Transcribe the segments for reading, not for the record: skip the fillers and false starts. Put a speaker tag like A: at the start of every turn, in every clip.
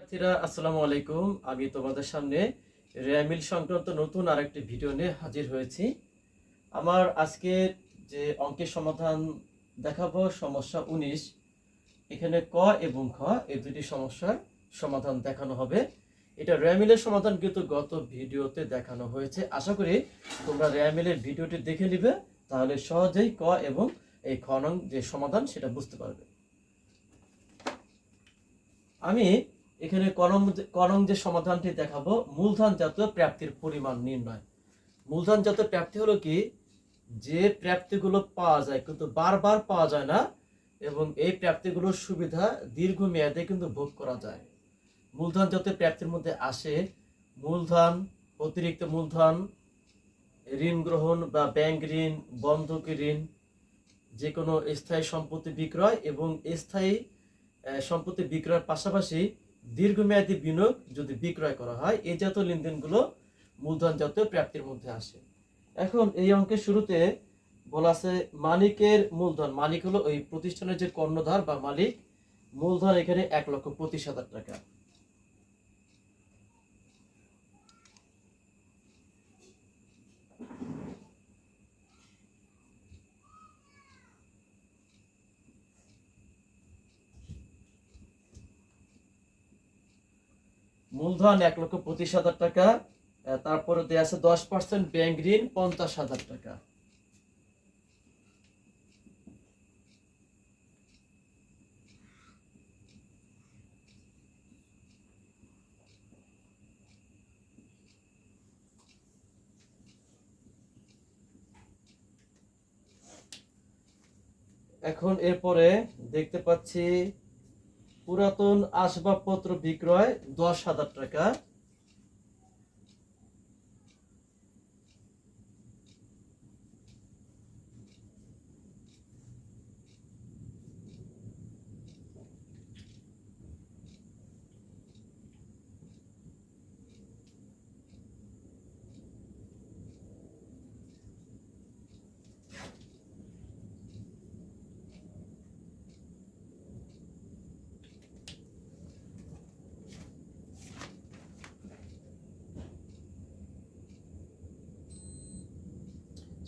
A: শিক্ষার্থীরা আসসালামু আলাইকুম। আমি তোমাদের সামনে রেয়ামিল সংক্রান্ত নতুন আরেকটি ভিডিও নিয়ে হাজির হয়েছি। আমার আজকে যে অঙ্কের সমাধান দেখাবো সমস্যা 19। এখানে ক এবং খ এই দুটি সমস্যার সমাধান দেখানো হবে। এটা রেয়ামিলের সমাধান কিন্তু গত ভিডিওতে দেখানো হয়েছে। আশা করি তোমরা রেয়ামিলের ভিডিওটি দেখে নিবে, তাহলে সহজেই ক এবং এই খ নং যে সমাধান সেটা বুঝতে পারবে। আমি এখানে করং যে সমাধানটি দেখাবো, মূলধন জাতীয় প্রাপ্তির পরিমাণ নির্ণয়। মূলধন জাতীয় প্রাপ্তি হলো কি, যে প্রাপ্তিগুলো পাওয়া যায় কিন্তু বারবার পাওয়া যায় না, এবং এই প্রাপ্তিগুলোর সুবিধা দীর্ঘমেয়াদে কিন্তু ভোগ করা যায়। মূলধন জাতীয় প্রাপ্তির মধ্যে আসে মূলধন, অতিরিক্ত মূলধন, ঋণ গ্রহণ বা ব্যাংক ঋণ, বন্ধকি ঋণ, যে কোনো স্থায়ী সম্পত্তি বিক্রয় এবং স্থায়ী সম্পত্তি বিক্রয়ের পাশাপাশি দীর্ঘমেয়াদী বিনিয়োগ যদি বিক্রয় করা হয়, এই জাতীয় লেনদেনগুলো মূলধন জাতীয় প্রাপ্তির মধ্যে আসে। এখন এই অঙ্কের শুরুতে বলা আছে মালিকের মূলধন। মালিক হলো ওই প্রতিষ্ঠানের যে কর্ণধার বা মালিক। মূলধন এখানে 1,25,000 টাকা। মূলধন 1,25,000 টাকা। তারপরে দেয়া আছে 10% ব্যাংক ঋণ 50,000 টাকা। এখন এরপরে দেখতে পাচ্ছি পুরাতন আসবাবপত্র বিক্রয় 10,000 টাকা।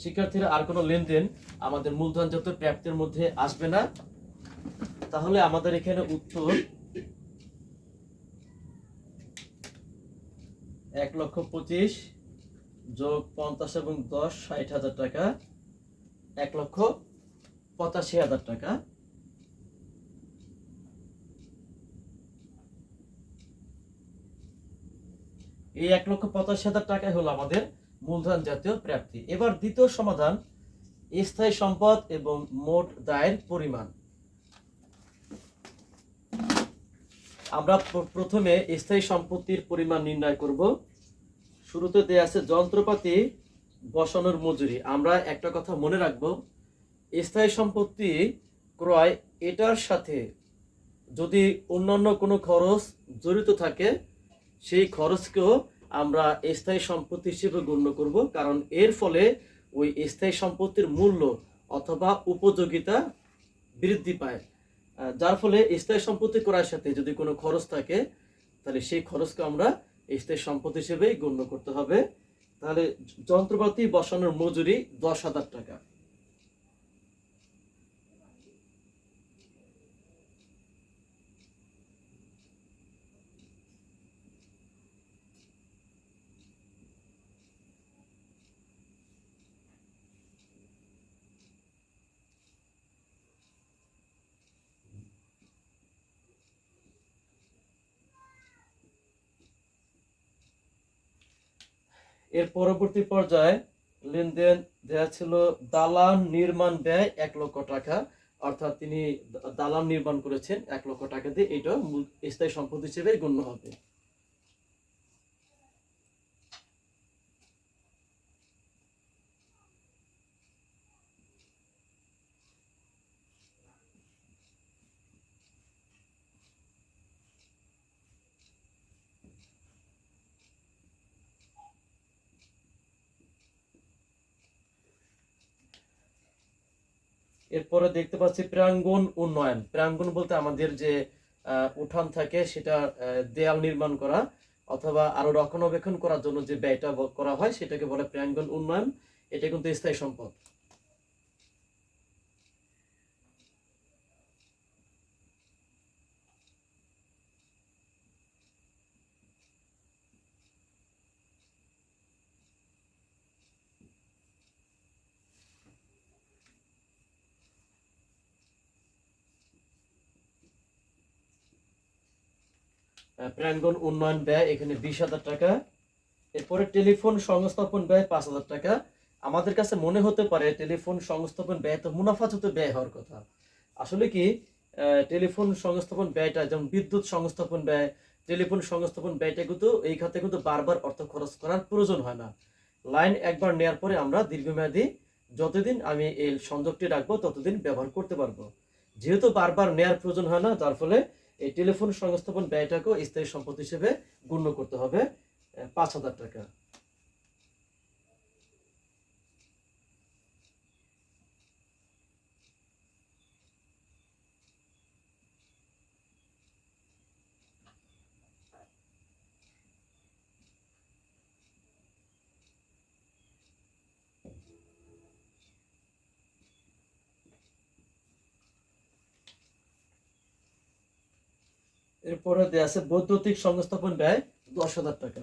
A: শিক্ষার্থীরা, আর কোনো লেনদেন আমাদের মূলধনজাত প্রাপ্তির মধ্যে আসবে না। তাহলে আমাদের এখানে উত্তর 1,25,000 যোগ 50 এবং 10 60,000 টাকা, 1,85,000 টাকা। এই 1,85,000 টাকাই হলো আমাদের মূলধন জাতীয় প্রাপ্তি। এবার দ্বিতীয় সমাধান, স্থায়ী সম্পদ এবং মোট দায়ের পরিমাণ। আমরা প্রথমে স্থায়ী সম্পত্তির পরিমাণ নির্ণয় করব। শুরুতে দেয়া আছে যন্ত্রপাতি বসানোর মজুরি। আমরা একটা কথা মনে রাখব, স্থায়ী সম্পত্তি ক্রয় এটার সাথে যদি অন্যান্য কোনো খরচ জড়িত থাকে, সেই খরচকেও আমরা স্থায়ী সম্পত্তি হিসেবে গণ্য করব, কারণ এর ফলে ওই স্থায়ী সম্পত্তির মূল্য অথবা উপযোগিতা বৃদ্ধি পায়। যার ফলে স্থায়ী সম্পত্তি ক্রয়ের সাথে যদি কোনো খরচ থাকে, তাহলে সেই খরচকে আমরা স্থায়ী সম্পত্তি হিসেবেই গণ্য করতে হবে। তাহলে যন্ত্রপাতি বসানোর মজুরি 10,000 টাকা। এর পরবর্তী পর্যায়ে লেনদেন দেওয়া ছিল দালান নির্মাণ ব্যয় 1,00,000 টাকা। অর্থাৎ তিনি দালান নির্মাণ করেছেন 1,00,000 টাকা দিয়ে, এটা স্থায়ী সম্পদ হিসেবে গণ্য হবে। এরপরে দেখতে পাচ্ছি প্রাঙ্গণ উন্নয়ন। প্রাঙ্গণ বলতে আমাদের যে উঠান থাকে সেটা দেয়াল নির্মাণ করা অথবা আরো রক্ষণাবেক্ষণ করার জন্য যে ব্যয়টা করা হয় সেটাকে বলে প্রাঙ্গণ উন্নয়ন। এটা কিন্তু স্থায়ী সম্পদ। প্রাঙ্গণ উন্নয়ন ব্যয় এখানে 20,000 টাকা। এরপরে টেলিফোন সংস্থাপন ব্যয় 5,000 টাকা। আমাদের কাছে মনে হতে পারে টেলিফোন সংস্থাপন ব্যয় তো মুনাফাজত ব্যয় হওয়ার কথা। আসলে কি টেলিফোন সংস্থাপন ব্যয়টা যেমন বিদ্যুৎ সংস্থাপন ব্যয়, টেলিফোন সংস্থাপন ব্যয়টা কিন্তু এই খাতে কিন্তু বারবার অর্থ খরচ করার প্রয়োজন হয় না। লাইন একবার নেওয়ার পরে আমরা দীর্ঘমেয়াদী যতদিন আমি এই সংযোগটি রাখবো ততদিন ব্যবহার করতে পারবো। যেহেতু বারবার নেওয়ার প্রয়োজন হয় না, যার ফলে এই টেলিফোন সংস্থাপন ব্যয়টাকেও স্থায়ী সম্পদ হিসেবে গণ্য করতে হবে 5,000 টাকা। এরপরে দেওয়া আছে বৈদ্যুতিক সংস্থাপন ব্যয় 10,000 টাকা।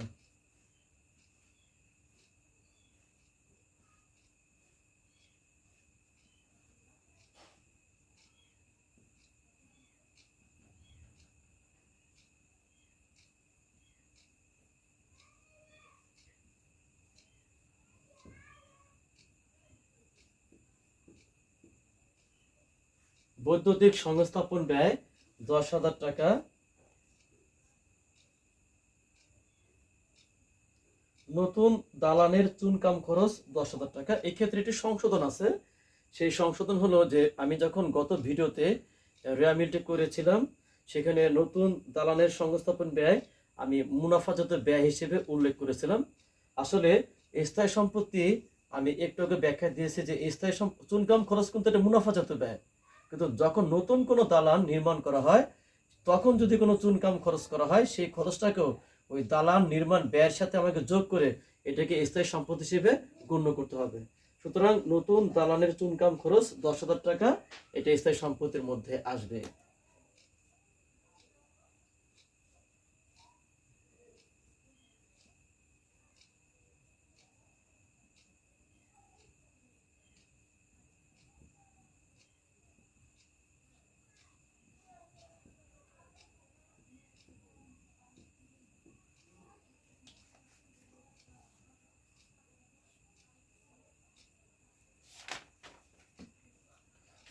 A: বৈদ্যুতিক সংস্থাপন ব্যয় 10,000 টাকা। নতুন দালানের চুনকাম খরচ 10,000 টাকা। এই ক্ষেত্রে একটি সংশোধন আছে। সেই সংশোধন হলো যে আমি যখন গত ভিডিওতে রেয়ামিলটি করেছিলাম সেখানে নতুন দালানের সংস্থাপন ব্যয় আমি মুনাফাজত ব্যয় হিসেবে উল্লেখ করেছিলাম। আসলে স্থায়ী সম্পত্তি আমি একটু আগে ব্যাখ্যা দিয়েছি যে স্থায়ী চুনকাম খরচ কিন্তু এটা মুনাফাজত ব্যয়, কিন্তু যখন নতুন কোনো দালান নির্মাণ করা হয় তখন যদি কোনো চুনকাম খরচ করা হয় সেই খরচটাকেও ওই দালান নির্মাণ ব্যয়ের সাথে আমাকে যোগ করে এটাকে স্থায়ী সম্পদ হিসেবে গণ্য করতে হবে। সুতরাং নতুন দালানের চুনকাম খরচ 10,000 টাকা, এটা স্থায়ী সম্পত্তির মধ্যে আসবে।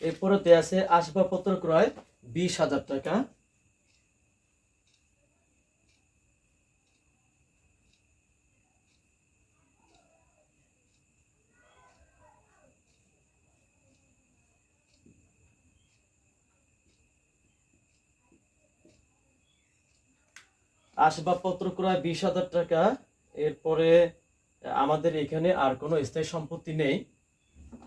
A: এরপরে দেয়া আছে আসবাবপত্র ক্রয় 20,000 টাকা। আসবাবপত্র ক্রয় 20,000 টাকা। এরপরে আমাদের এখানে আর কোনো স্থায়ী সম্পত্তি নেই।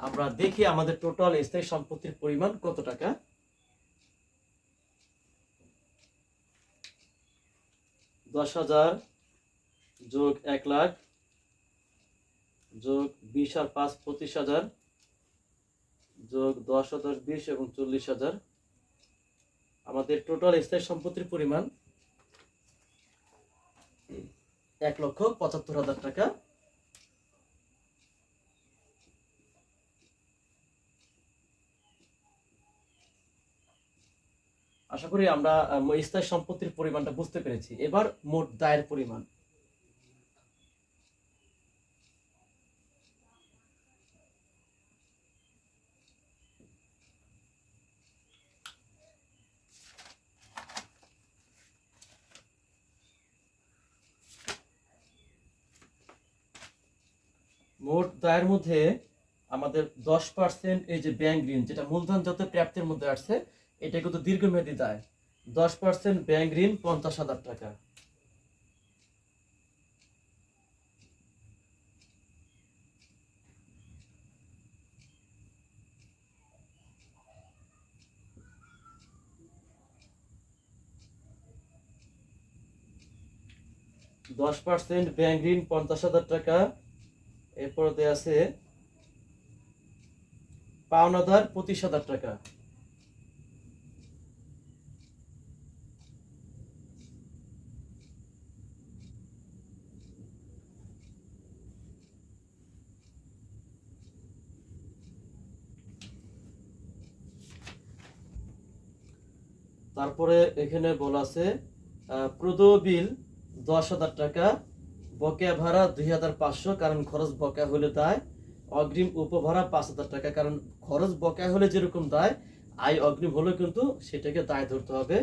A: আমরা দেখি আমাদের টোটাল স্থায়ী সম্পত্তির পরিমাণ কত টাকা। 10,000 যোগ 1,00,000 যোগ 20 আর 5 25,000 যোগ 10 আর 10 20 এবং 40,000। আমাদের টোটাল স্থায়ী সম্পত্তির পরিমাণ 1,75,000 টাকা। আশা করি আমরা স্থায়ী সম্পত্তির পরিমাণটা বুঝতে পেরেছি। এবার মোট দায়ের পরিমাণ। মোট দায়ের মধ্যে আমাদের 10% এই যে ব্যাংক ঋণ যেটা মূলধন যত প্রাপ্তির মধ্যে আসছে এটা কিন্তু দীর্ঘমেয়াদী দায়। 10% ব্যাংক ঋণ 50,000 টাকা। 10% ব্যাংক ঋণ 50,000 টাকা। এরপরে দেয়া আছে পাওনাদার 25,000 টাকা। তারপরে এখানে বলা আছে প্রদেয় বিল 10,000 টাকা, বকেয়া ভাড়া 2,500, কারণ খরচ বকেয়া হলে দায়। অগ্রিম উপভাড়া 5,000 টাকা, কারণ খরচ বকেয়া হলে যেরকম দায়, আয় অগ্রিম হলে কিন্তু সেটাকে দায় ধরতে হবে।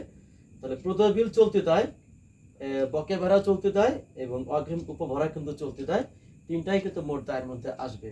A: তাহলে প্রদেয় বিল চলতি দায়, বকেয়া ভাড়া চলতি দায় এবং অগ্রিম উপভাড়া কিন্তু চলতি দায়, তিনটাই কিন্তু মোট দায়ের মধ্যে আসবে।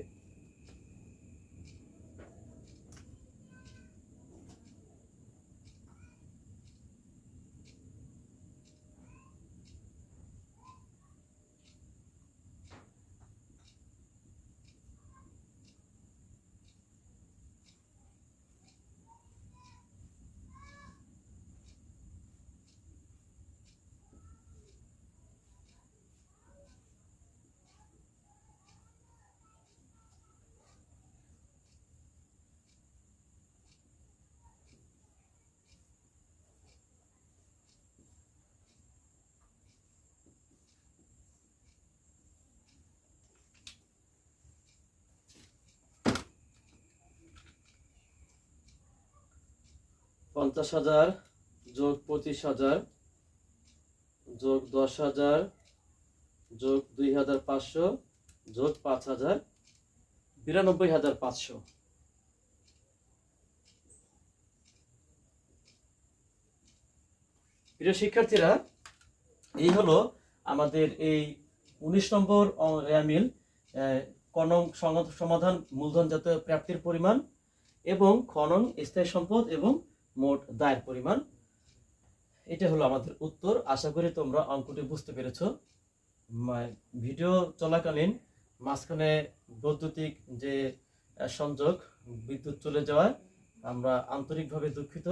A: $50,000 যোগ 25,000 যোগ 10,000 যোগ 2,500 যোগ 5,000, 92,500। প্রিয় শিক্ষার্থীরা, এই হলো আমাদের এই 19 নম্বর রেয়ামিল কনং সমাধান মূলধন জাতীয় প্রাপ্তির পরিমাণ এবং খনন স্থায়ী সম্পদ এবং মোট দায়ের পরিমাণ। এটা হলো আমাদের উত্তর। আশা করি তোমরা অঙ্কটি বুঝতে পেরেছো। ভিডিও চলাকালীন মাঝখানে বৈদ্যুতিক যে সংযোগ, বিদ্যুৎ চলে যাওয়ায় আমরা আন্তরিকভাবে দুঃখিত।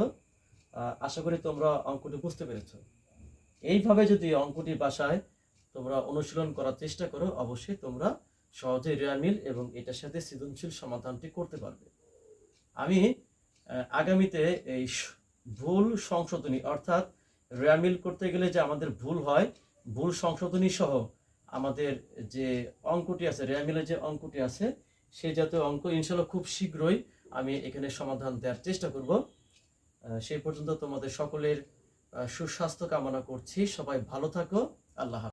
A: আশা করি তোমরা অঙ্কটি বুঝতে পেরেছো। এইভাবে যদি অঙ্কটি বাসায় তোমরা অনুশীলন করার চেষ্টা করো, অবশ্যই তোমরা সহজে রেয়ামিল এবং এটার সাথে সৃজনশীল সমাধানটি করতে পারবে। আমি আগামীতে এই ভুল সংশোধনী, অর্থাৎ রেয়ামিল করতে গেলে যে আমাদের ভুল হয়, ভুল সংশোধনী সহ আমাদের যে অঙ্কটি আছে, রেয়ামিলের যে অঙ্কটি আছে, সেই জাতীয় অঙ্ক ইনশাল্লাহ খুব শীঘ্রই আমি এখানে সমাধান দেওয়ার চেষ্টা করব। সেই পর্যন্ত তোমাদের সকলের সুস্বাস্থ্য কামনা করছি। সবাই ভালো থাকো। আল্লাহ হাফেজ।